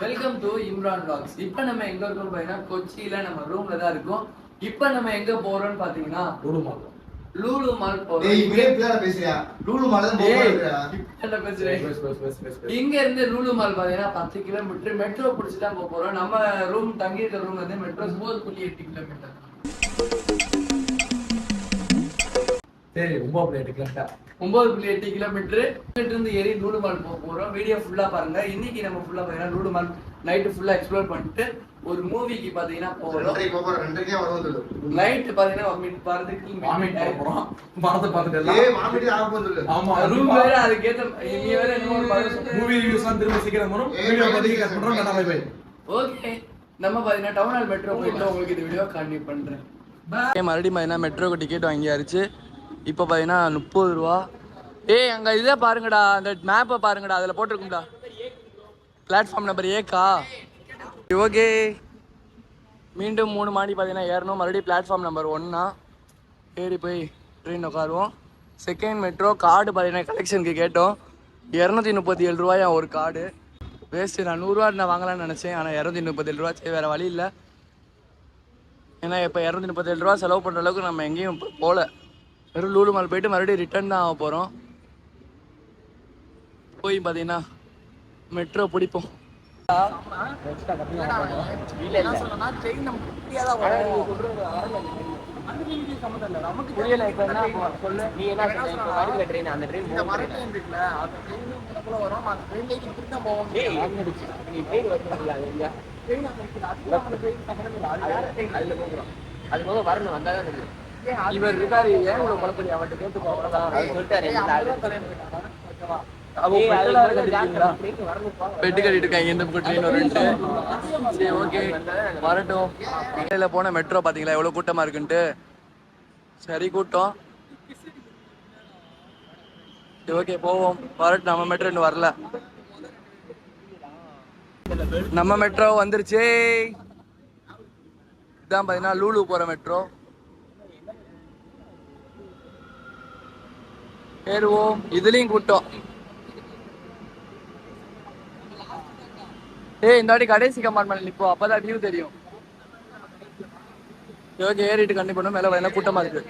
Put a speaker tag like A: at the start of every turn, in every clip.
A: Welcome to Imran vlogs. இப்போ நம்ம எங்க இருக்கோம் பாத்தீங்கன்னா கொச்சியில நம்ம ரூம்ல தான் இருக்கோம். இப்போ நம்ம எங்க போறோம்னு பாத்தீங்கன்னா லூலு மால் போறோம்.
B: டேய் இவரே பேரா பேசுறியா? லூலு மால் தான் போறோம்டா.
A: என்ன பேசுறே? இங்க இருந்து லூலு மால் பாத்தீங்கன்னா 10 கிலோமீட்டர் மெட்ரோ பிடிச்சு தான் போறோம். நம்ம ரூம் தங்கி இருக்க ரூம்ல இருந்து மெட்ரோ 9.8 கிலோமீட்டர்.
C: சரி
A: 9.8 கிலோமீட்டர் இருந்து ஏறி லூலு மால் போறோம். வீடியோ ஃபுல்லா பாருங்க. இன்னைக்கு நம்ம ஃபுல்லா பாத்தீங்கன்னா லூலு மால் நைட் ஃபுல்லா எக்ஸ்ப்ளோர் பண்ணிட்டு ஒரு மூவிக்கு பாத்தீங்கன்னா போறோம். நைட் பாத்தீங்கன்னா
C: படத்தை பார்த்துட்டு ஆமா
A: ரூம் வேற அதுக்கேத்த நீ வேற என்ன
C: மூவி ரிவ்யூஸ்லாம் திரும்ப சீக்கிரம் வரும். வீடியோ பதிவு கட் பண்றோம். நல்லா பை.
A: ஓகே நம்ம பாத்தீங்கன்னா டவுன் ஹால் மெட்ரோ போயிட்டு உங்களுக்கு இந்த வீடியோ கண்டினியூ பண்றேன். மறுபடியும் பாத்தீங்கன்னா மெட்ரோக்கு டிக்கெட் வாங்கியாச்சு. இப்போ பாத்தீங்கன்னா 30 ரூபா. ஏய் அங்க இதே பாருங்கடா, அந்த மேப்பை பாருங்கடா, அதுல போட்டிருக்கும்டா பிளாட்ஃபார்ம் நம்பர் ஏக்கா. ஓகே மீண்டும் 3 மாடி பார்த்தீங்கன்னா ஏறணும். மறுபடியும் பிளாட்ஃபார்ம் நம்பர் 1 ஏறி போய் ட்ரெயின் உட்காருவோம். செகண்ட் மெட்ரோ கார்டு பார்த்தீங்கன்னா கலெக்ஷனுக்கு கேட்டோம். 237 ரூபாயா ஒரு கார்டு. வேஸ்ட்டு. நான் 100 ரூபா நான் வாங்கலாம்னு நினச்சேன். ஆனால் 237 ரூபா. சரி வேறு வழி இல்லை. ஏன்னா இப்போ 237 ரூபா செலவு பண்ணுற அளவுக்கு நம்ம எங்கேயும் போகல. வெறும் லூலு மால் போயிட்டு மறுபடியும் ரிட்டர்ன் தான் ஆக போகிறோம். போய் பார்த்தீங்கன்னா மெட்ரோ பிடிப்போம். இவர் இருக்காரு, ஏன் இவ்வளவு குழப்படி அவர்கிட்ட கேட்டு பெட்டு கட்டிட்டு இருக்காங்க. எந்த ட்ரெயின் வரும்ட்டு. சரி ஓகே வரட்டும். காலையில் போன மெட்ரோ பார்த்தீங்களா எவ்வளோ கூட்டமாக இருக்குன்ட்டு. சரி கூட்டம். சரி ஓகே போவோம். வரட்டும். நம்ம மெட்ரோ இன்னும் வரல. நம்ம மெட்ரோ வந்துருச்சு. இதான் பார்த்தீங்கன்னா லூலு போகிற மெட்ரோ. ஏறுவோம். இதுலேயும் கூட்டம். இந்த வாட்டி கடைசி கம்பார்ட்மெண்ட் நிற்போம். அப்பதான் வியூ தெரியும். ஓகே ஏறிட்டு கண்டிப்பா பண்ணும். மேலே என்ன கூட்டமா இருக்கு.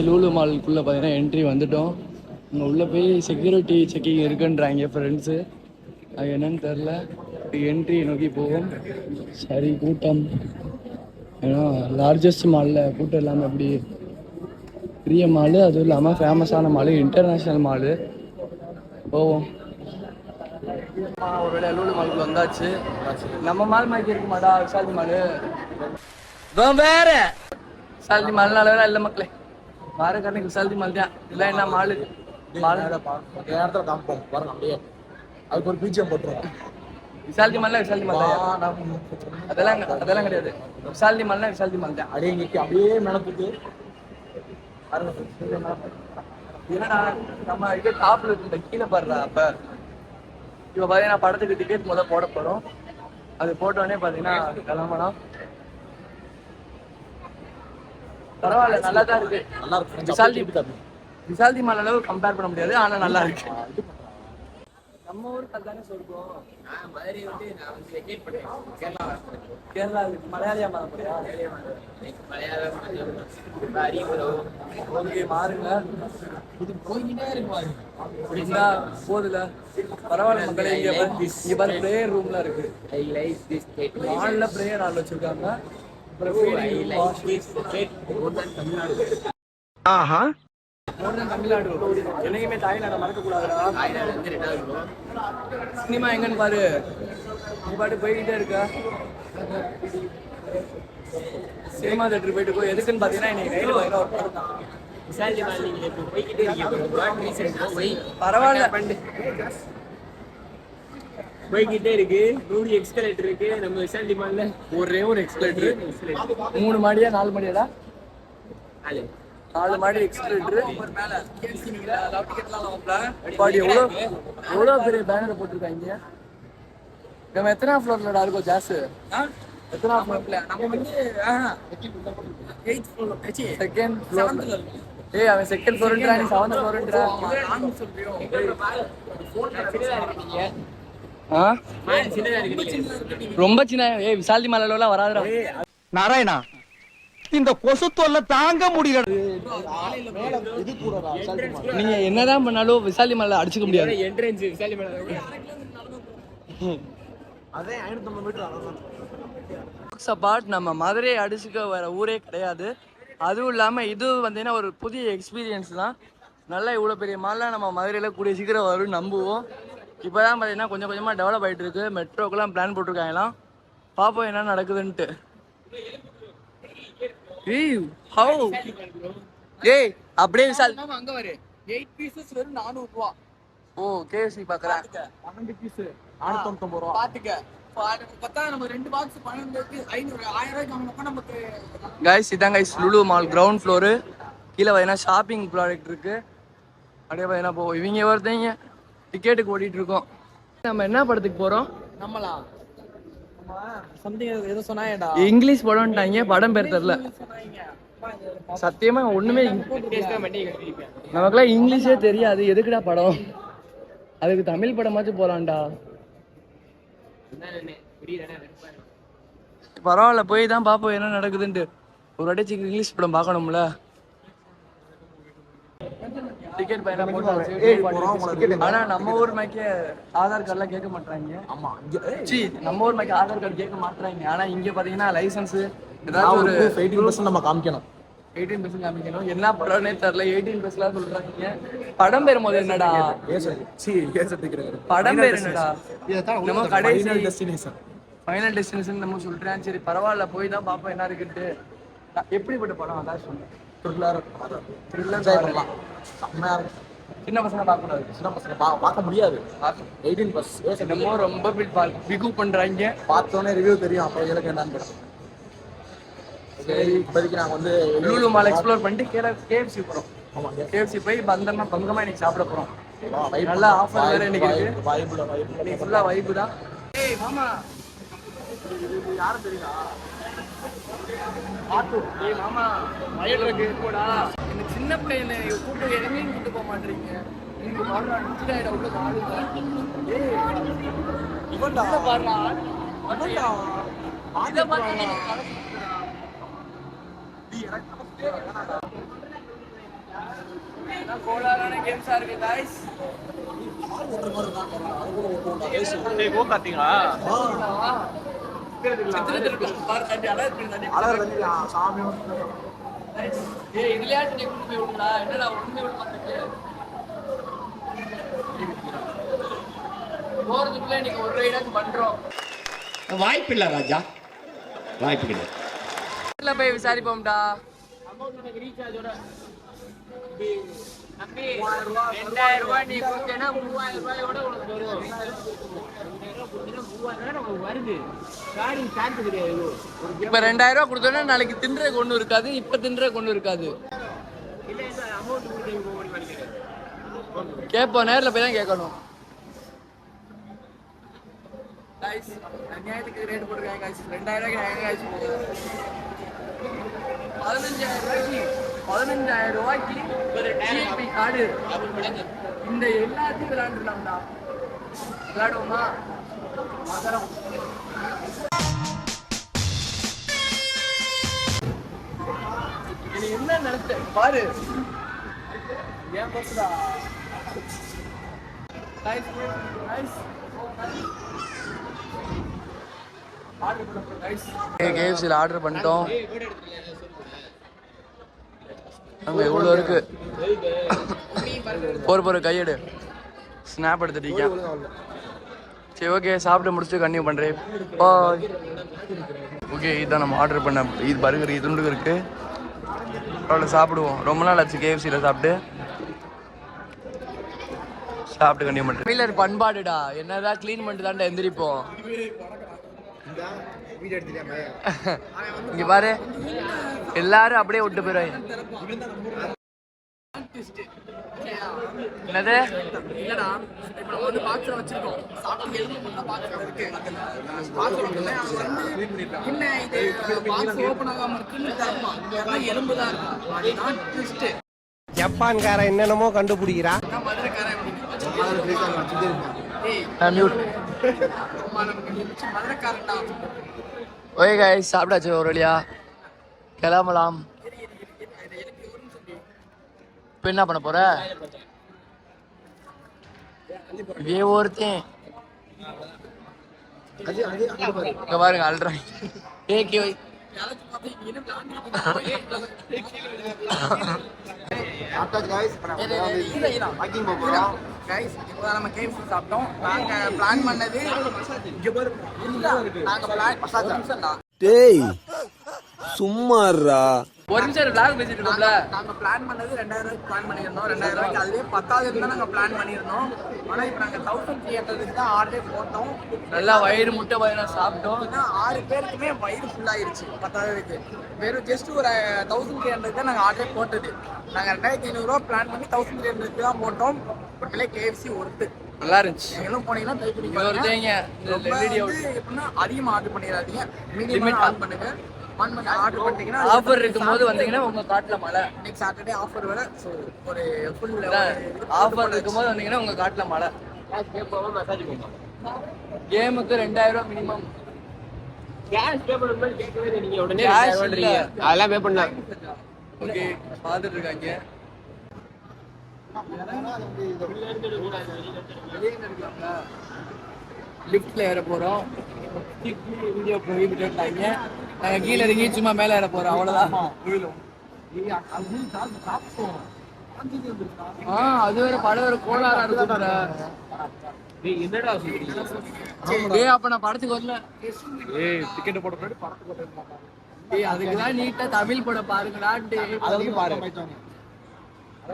A: லூலு மாலுக்குள்ள பார்த்தீங்கன்னா என்ட்ரி வந்துட்டோம். இங்கே உள்ள போய் செக்யூரிட்டி செக்கிங் இருக்குன்றாங்க ஃப்ரெண்ட்ஸு. அது என்னன்னு தெரில. என்ட்ரி நோக்கி போவோம். சரி கூட்டம். ஏன்னா லார்ஜஸ்ட் மாலில் கூட்டம் இல்லாமல் எப்படி. பெரிய மாலு, அதுவும் இல்லாமல் ஃபேமஸான மாலு, இன்டர்நேஷ்னல் மாலு. போவோம். ஒரு வேளை லூலு மாலுக்கு வந்தாச்சு. நம்ம மால் மாதிரி இருக்க மாட்டா விசாலி மாலு. வேற விசாலி மால்னால வேற இல்லை மக்களே. வார கரணிக்கு விசாலி மால் தான். இல்லை என்ன மாலு
C: நேரத்தில் காமிப்போம் பாருங்க. அப்படியே அதுக்கு ஒரு பீச்சியம் போட்டுருவோம்.
A: விசாலி மால்னா விசாலி மால் தான். அதெல்லாம் கிடையாது. விசாலி மால்னா விசாலி மால் தான்.
C: அப்படியே நிற்க அப்படியே நடந்துட்டு
A: என்னடா நம்ம இது டாப்ல இருக்க கீழே பாடுறா. அப்ப இப்ப பாத்தீங்கன்னா படத்துக்கு டிக்கெட் முதல்ல போட போறோம். அது போட்டோடனே பாத்தீங்கன்னா கிளம்பணும். பரவாயில்ல நல்லா தான் இருக்கு.
C: நல்லா இருக்கு.
A: விசால்தி மால் அளவு கம்பேர் பண்ண முடியாது, ஆனா நல்லா இருக்கு. நம்ம ஊருக்கு அதுதானே சொல்றோம். கேரளா மலையாளியா மாற போறியா? ஓகே மாறுங்க. இது போய்கிட்டே இருக்கு போதுல. பரவாயில்ல மக்களே. இங்க பாரு பிரேயர் ரூம்ல இருக்கு. மால்ல பிரேயர் ஹால் வச்சிருக்காங்க. தமிழ்நாடு என்னைக்குமே தாய்நாடை மறக்க கூடாதுடா. சினிமா எங்கன்னு பாரு. நீ பாட்டு போய்கிட்டே இருக்க. சினிமா தேட்டருக்கு போயிட்டு போய் எதுக்குன்னு பாத்தீங்கன்னா இன்னைக்கு நைட்டு பரவாயில்ல
D: போய்கிட்டே இருக்கு. 100 எக்ஸ்கலேட்டர் இருக்கு நம்ம விசால் டிமாண்ட்ல.
A: ஒரே ஒரு எக்ஸ்கலேட்டர். 3 மாடியா 4 மாடியாடா? 4 மாடி எக்ஸ்கலேட்டர். எவ்வளோ பெரிய பேனர் போட்டிருக்காங்க. நம்ம எத்தனை ஃப்ளோர்லடா இருக்கோம் ஜாஸ்? எத்தனை ஃப்ளோர்ல? நம்ம வந்து 8th ஃப்ளோர். செகண்ட் ஃப்ளோர்ல ஏய் அவன் செகண்ட் ஃப்ளோர்ன்றா நீ செவன்த் ஃப்ளோர்ன்றா ரொம்ப சின்ன ஏய் விசாலி மலையில வராதுடா
C: நாராயணா இந்த கொசு தொல்லை தாங்க முடியல.
A: நீங்க என்னதான் பண்ணாலும் விசாலி மலை அடிச்சுக்க முடியாது.
D: என்ட்ரன்ஸ் விசாலி மேல
C: அதே 550 மீட்டர்.
A: அப்பார்ட் நம்ம மதுரையை அடிச்சுக்க வர ஊரே கிடையாது. அதுவும் இல்லாமல் இது வந்தீங்கன்னா ஒரு புதிய எக்ஸ்பீரியன்ஸ் தான். நல்லா இவ்வளோ பெரிய மால்லாம் நம்ம மதுரையில் கூடிய சீக்கிரம் வரும் நம்புவோம். இப்போ தான் பார்த்தீங்கன்னா கொஞ்சம் கொஞ்சமாக டெவலப் ஆகிட்டு இருக்கு. மெட்ரோக்கெல்லாம் பிளான் போட்டிருக்காங்களாம். பார்ப்போம் என்ன நடக்குதுன்ட்டு. ஏய் அப்படியே விசால்
D: அங்க வரு 8 பீசஸ் வெறும் 400 ரூபாய்.
A: ஓ கேஎஃப்சி பார்க்குறேன்
C: 12 பீஸ் 450 ரூபா.
D: பாத்துக்க பார்த்தா நம்ம 2 பாக்ஸ் 12 500 1000 ரூபாய்க்கு வாங்கினப்ப நமக்கு.
A: கைஸ் இதான் guys Lulu mall ground floor. கீழே பார்த்தீங்கன்னா ஷாப்பிங் ப்ராடக்ட் இருக்கு. அப்படியே பார்த்தீங்கன்னா போ இவங்க ஒருத்தங்க டிக்கெட்டுக்கு ஓடிட்டு இருக்கோம். நம்ம என்ன படத்துக்கு போகிறோம்?
D: நம்மளா சம்திங் ஏதோ சொன்னாயடா.
A: இங்கிலீஷ் படம்ட்டாங்க. படம் பேர் தெரியல சத்தியமா. ஒண்ணுமே நமக்குலாம் இங்கிலீஷே தெரியாது. எதுக்குடா படம்? அதுக்கு தமிழ் படமாச்சும் போலாம்டா. பரவாயில்ல போய் தான் பார்ப்போம் என்ன நடக்குதுன்ட்டு. ஒரு வாட்டி இங்கிலீஷ் படம் பார்க்கணும்ல. டிக்கெட் பையனா போட்டாச்சு. ஆனா நம்ம ஊர் மேக்கே ஆதார் கார்டுலாம் கேட்க மாட்டாங்க.
C: ஆமா
A: நம்ம ஊர் மேக்கே ஆதார் கார்டு கேட்க மாட்டாங்க. ஆனா இங்க பாத்தீங்கன்னா லைசன்ஸ் ஏதாவது ஒரு
C: 18% நம்ம காமிக்கணும்.
A: 18% காமிக்கணும். என்ன படம்னே தெரியல. 18% சொல்றாங்க. படம் பேர் முதல்ல என்னடா? படம் பேர் என்னடா? நம்ம கடைசி
C: டெஸ்டினேஷன்
A: ஃபைனல் டெஸ்டினேஷன் நம்ம சொல்றேன். சரி பரவாயில்ல போய் தான் பார்ப்போம் என்ன இருக்குன்ட்டு. எப்படிப்பட்ட படம் அதான் சொன்னேன். சின்ன பசங்க பார்க்கக்கூடாது.
C: சின்ன பசங்க பார்க்க முடியாது. 18+.
A: என்னமோ ரொம்ப பிகு பண்றாங்க.
C: பார்த்தோன்னே ரிவ்யூ தெரியும். அப்போ எனக்கு என்னன்னு சரி இப்போதைக்கு நாங்கள் வந்து
A: லுலு மால் எக்ஸ்ப்ளோர் பண்ணிட்டு கேஎஃப்சி போகிறோம்.
C: ஆமாம்
A: கேஎஃப்சி போய் பங்கமாக இன்னைக்கு சாப்பிட போகிறோம். நல்லா ஆஃபர் வேறு இன்னைக்கு இருக்கு. இன்னைக்கு ஃபுல்லாக வைப்பு தான். ஏய் மாமா யாரும் தெரியுதா? ஏய் மாமா வயல் இருக்கு போடா. இந்த சின்ன பிள்ளைங்க கூட்டு எங்கேயும் கூட்டு போக மாட்டீங்க. நீங்க பாருடா நிச்சயம் உள்ள பாருங்க. ஏய் இவன்டா பாருடா. இத பாருங்க. கோலாரான கேம்ஸா இருக்கு गाइस.
C: டேய் கோ காட்டிங்களா? சாமி
A: ஏய் இதுலயாட்டு நீ கொண்டு போய் விடுடா. என்னடா ஒண்ணுமே விட மாட்டேங்க. போறதுக்குள்ள நீங்க ஒரு ரைடாச்சு பண்றோம்.
E: வாய்ப்பு இல்ல ராஜா, வாய்ப்பு கிடையாது.
A: போய் விசாரிப்போம்டா.
D: ரீசார்ஜோட 2000 ரூபாய் நீ கொடுத்தேன்னா 3000 ரூபாயோட உனக்கு வரும். 3000 நமக்கு வருது. காடி சார்ஜ் கிடையாது.
A: இப்ப 2000 ரூபாய் கொடுத்தோன்னா நாளைக்கு தின்றதுக்கு ஒண்ணும் இருக்காது. இப்ப தின்றதுக்கு ஒண்ணும் இருக்காது.
D: இல்ல சார் அமௌண்ட் கொடுத்து போக மாட்டேங்குது.
A: கேட்போம் நேரில் போய் தான் கேட்கணும். அநியாயத்துக்கு ரேட் போட்டுருக்காங்க. 2000 ரூபாய்க்கு 15,000 ரூபாய்க்கு ஒரு டிஎம்பி கார்டு. இந்த எல்லாத்தையும் விளையாண்டுலாம்டா. விளையாடுவோமா? இது என்ன நினைச்ச பாரு. ஏன் பஸ்டா கேஎஃப்சியில் ஆர்டர் பண்ணிட்டோம். அங்கே இவ்வளோ இருக்கு. போகிற கையெடு ஸ்னாப் எடுத்துட்டீங்க. சரி ஓகே சாப்பிட்டு முடிச்சுட்டு கன்டினியூ பண்ணுறேன். பாய். ஓகே இதான் நம்ம ஆர்டர் பண்ண இது பர்கர் இதுண்டு இருக்கு. அவ்வளோ சாப்பிடுவோம். ரொம்ப நாள் ஆச்சு கேஎஃப்சியில் சாப்பிட்டு கண்டினியூ பண்ணுறேன். டெய்லர் பண்பாடுடா. என்னதான் க்ளீன் பண்ணிட்டு தான்டா எந்திரிப்போம். இங்க பாரு எல்லாரும் அப்படியே விட்டு போயிடுவாங்க. என்னது இல்லடா இப்போ நம்ம வந்து பாக்ஸ்ல வச்சிருக்கோம். சாப்பிட்டு எலும்பு மட்டும் பாக்ஸ்ல இருக்கு. பாக்ஸ்ல என்ன இது பாக்ஸ் ஓபன் ஆகாம இருக்குன்னு தரமா. எலும்பு தான் இருக்கு. அதுதான் ட்விஸ்ட்.
C: ஜப்பான்காரன் என்னென்னமோ கண்டுபிடிக்கிறான்.
D: நான் மதுரைக்காரன் அப்படின்னு.
B: மாதிரி பேசாம வச்சுட்டே இருப்பான்.
D: ஏய்,
A: மியூட்.
D: அம்மா நமக்கு நினைச்சு மதுரைக்காரன்டா.
A: ஓகே கைஸ், சாப்பிட்டாச்சு ஒரு வழியா, கிளம்பலாம். இப்போ என்ன பண்ண போற? இதே ஒருத்தன் இங்க பாருங்க அல்றாங்க. ஏகே
D: யாராச்சும் பார்த்தா இங்க என்ன plan பண்ணிட்டு
B: சாப்பிட்டாச்சு guys. இப்ப நம்ம வந்து walking போக போறோம்.
D: guys, இப்போ நம்ம KFC சாப்பிட்டோம். நாங்க பிளான் பண்ணது இங்க பாருங்க. நாங்க பிளான்
C: டேய் சும்மாறா.
A: ஒரு நிமிஷம் vlog பேசிட்டு இருக்கோம்ல.
D: நாங்க பிளான் பண்ணது 2000 ரூபாய்க்கு பிளான் பண்ணியிருந்தோம். 2000 ரூபாய்க்கு அதுவே 10,000 தான் நாங்க பிளான் பண்ணியிருந்தோம். ஆனா இப்போ நாங்க 1300 தான் ஆர்டர் போட்டோம்.
A: நல்லா வயிறு முட்டை பையனா சாப்பிட்டோம்.
D: ஏன்னா 6 பேருக்குமே வயிறு ஃபுல் ஆயிருச்சு 10,000க்கு. வெறும் ஜஸ்ட் ஒரு 1300 தான் நாங்க ஆர்டர் போட்டது. நாங்க 2500 ரூபா பிளான் பண்ணி 1300 தான் போட்டோம். பட்ல KFC ஒர்த்து.
A: நல்லா இருந்துச்சு.
D: நீங்களும் போனீங்கன்னா ட்ரை பண்ணி
A: ஒருத்தங்க
D: ரொம்ப வந்து எப்படின்னா அதிகமா ஆர்டர் பண்ணிடாதீங்க. மினிமம் ஆன் பண்ணுங்க. ஆன் பண்ணி ஆர்டர் பண்ணிட்டீங்கன்னா
A: ஆஃபர் இருக்கும்போது வந்தீங்கன்னா உங்க காட்டுல மழை.
D: நெக்ஸ்ட் சாட்டர்டே ஆஃபர் வர ஸோ ஒரு ஃபுல்
A: ஆஃபர் இருக்கும்போது வந்தீங்கன்னா உங்க காட்டுல மழை. கேமுக்கு 2000 ரூபாய் மினிமம்.
C: அதெல்லாம் பே பண்ணலாம்.
A: ஓகே, பார்த்துட்டு இருக்காங்க. லிஃப்ட்ல ஏற போறோம். வீடியோ ப்ரோஹிபிட்டாங்க. நாங்க கீழே இறங்கி சும்மா மேல ஏற போறோம், அவ்வளவுதான். அது வேற படம் வேற கோளாறா இருக்கும்டா. ஏய் அப்ப நான் படத்துக்கு வரல.
C: டிக்கெட் போட முன்னாடி படத்துக்கு போட்டு
A: ஏய் அதுக்குதான் நீட்டா தமிழ் படம் பாருங்கடா.
C: அதை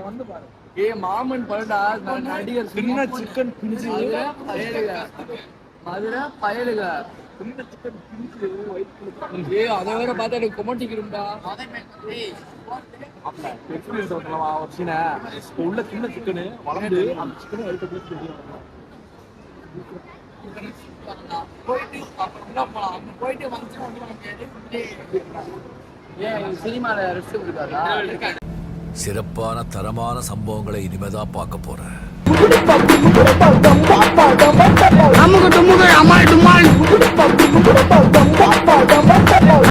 C: வந்து பாரு.
A: ஏய் மாமன் படம்டா. நான் நடிகர்
C: சின்ன சிக்கன் பிஞ்சு
A: மதுரை பயலுக. ஏய் அதை வேற பார்த்தா எனக்கு கொமட்டிக்கிறோம்டா.
C: எக்ஸ்பீரியன்ஸ் சொல்லலாம் ஒரு சீனை. உள்ள சின்ன சிக்கனு வளர்ந்து அந்த சிக்கனை எடுத்து
D: போயிட்டு அப்புறம் போலாம். அங்க போயிட்டு வந்து
A: ஏன் சினிமால ரெஸ்ட் கொடுக்காதா?
F: சிறப்பான தரமான சம்பவங்களை இனிமேதான் பார்க்க போறேன்.
A: அம்முக்கு டும்முக்கு அம்மாள் டும்மாள்.